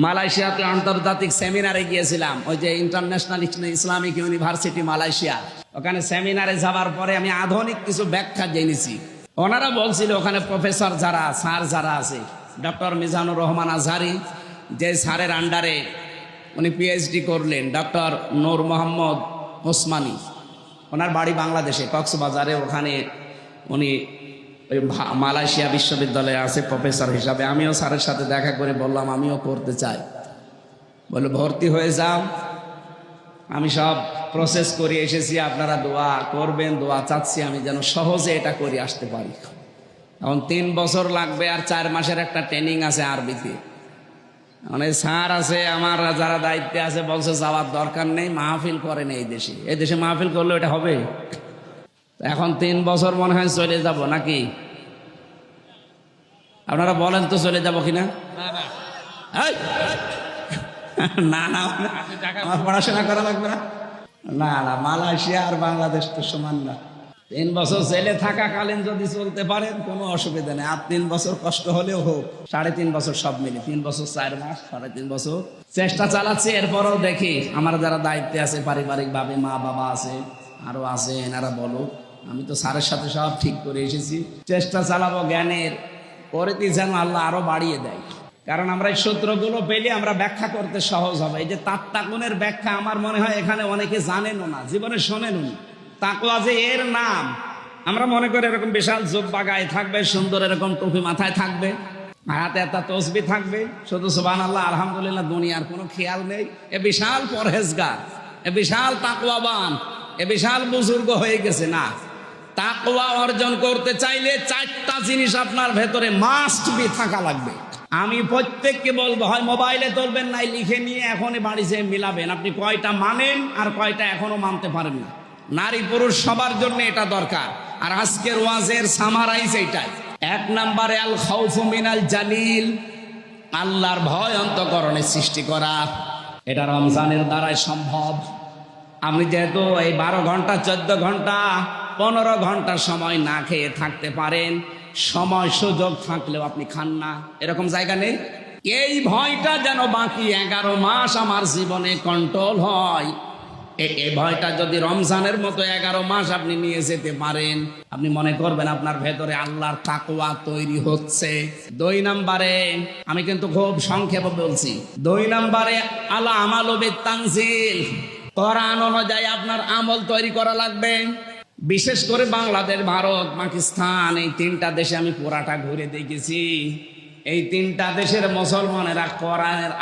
মালয়েশিয়াতে আন্তর্জাতিক সেমিনারে গিয়েছিলাম, ওই যে ইন্টারন্যাশনাল ইসলামিক ইউনিভার্সিটি মালয়েশিয়া। ওখানে সেমিনারে যাওয়ার পরে আমি আধুনিক কিছু ব্যাখ্যা জেনেছি। ওনারা বলছিল ওখানে প্রফেসর যারা, স্যার যারা আছে, ডক্টর মিজানুর রহমান আজহারি, যে স্যারের আন্ডারে উনি পিএইচডি করলেন, ডক্টর নূর মোহাম্মদ ওসমানী, ওনার বাড়ি বাংলাদেশে কক্সবাজারে। ওখানে উনি ওই মালয়েশিয়া বিশ্ববিদ্যালয়ে আছে প্রফেসর হিসাবে। আমিও স্যারের সাথে দেখা করে বললাম আমিও করতে চাই। বলে ভর্তি হয়ে যাও, আমি সব প্রসেস করে এসেছি, আপনারা দোয়া করবেন, দোয়া চাচ্ছি আমি যেন সহজে এটা করে আসতে পারি। এখন 3 বছর লাগবে আর 4 মাসের একটা ট্রেনিং আছে আরবিতে। মানে স্যার আছে আমার যারা দায়িত্বে আছে বলছে যাওয়ার দরকার নেই, মাহফিল করেন এই দেশে। এই দেশে মাহফিল করলে এটা হবে? এখন 3 বছর মনে হয় চলে যাব নাকি? আপনারা বলেন তো চলে যাব কিনা? না না, আমার পড়াশোনা করা লাগবে না। না না, মালয়েশিয়া আর বাংলাদেশ তো সমান না। 3 বছর জেলে থাকাকালীন যদি চলতে পারেন কোনো অসুবিধা নেই। আর 3 বছর কষ্ট হলেও হোক, 3.5 বছর সব মিলে 3 বছর 4 মাস, 3.5 বছর চেষ্টা চালাচ্ছি। এরপরও দেখি আমার যারা দায়িত্বে আছে পারিবারিক ভাবে, মা বাবা আছে, আরো আছে, এনারা বলো। আমি তো স্যারের সাথে সব ঠিক করে এসেছি, চেষ্টা চালাবো জ্ঞানের পরেতে যেন আল্লাহ আরো বাড়িয়ে দেয়। কারণ আমরা এই সূত্রগুলো পেলে আমরা ব্যাখ্যা করতে সহজ হবে। এই যে তাত্তাকুনের ব্যাখ্যা আমার মনে হয় এখানে অনেকে জানেনও না, জীবনে শোনেনও না। তাকওয়া যে এর নাম, আমরা মনে করি এরকম বিশাল জুব্বা গায়ে থাকবে, সুন্দর এরকম টুপি মাথায় থাকবে, হাতে একটা তসবিহ থাকবে, শুধু সুবহানাল্লাহ আলহামদুলিল্লাহ, দুনিয়ার কোনো খেয়াল নেই। এ বিশাল পরহেজগার, এ বিশাল তাকওয়াবান, এ বিশাল বুজুর্গ হয়ে গেছে। না, তাকওয়া অর্জন করতে চাইলে 4টা জিনিস আপনার ভেতরে মাস্ট বি থাকা লাগবে। আমি প্রত্যেককে বলবো, হয় মোবাইলে তুলবেন, নাই লিখে নিয়ে এখনই বাড়ি যেয়ে মিলাবেন আপনি কয়টা মানেন আর কয়টা এখনো মানতে পারেন না। নারী পুরুষ সবার জন্য এটা দরকার। আর আজকের ওয়াজের সামারাইজ এইটাই। 1 নম্বরে আল খাউফু মিনাল জালিল, আল্লাহর ভয় অন্তঃকরণে সৃষ্টি করা। এটা রমজানের দ্বারাই সম্ভব। আপনি যেহেতু এই 12 ঘন্টা, 14 ঘন্টা, 15 ঘন্টা সময় না খেয়ে থাকতে পারেন, সময় সুযোগ থাকলেও আপনি খান না, এরকম জায়গা নেই। এই ভয়টা যেন বাকি 11 মাস আমার জীবনে কন্ট্রোল হয়, এই ভয়টা যদি রমজানের মতো 11 মাস আপনি নিয়ে যেতে পারেন, আপনি মনে করবেন আপনার ভেতরে আল্লাহর তাকওয়া তৈরি হচ্ছে। 2 নম্বরে, আমি কিন্তু খুব সংক্ষেপে বলছি, 2 নম্বরে আলা আমালু বিতানজিল, কোরআন অনুযায়ী আপনার আমল তৈরি করা লাগবে। বিশেষ করে বাংলাদেশ, ভারত, পাকিস্তান, এই 3টা দেশে আমি পুরাটা ঘুরে দেখেছি। এই 3টা দেশের মুসলমানেরা কোরআনের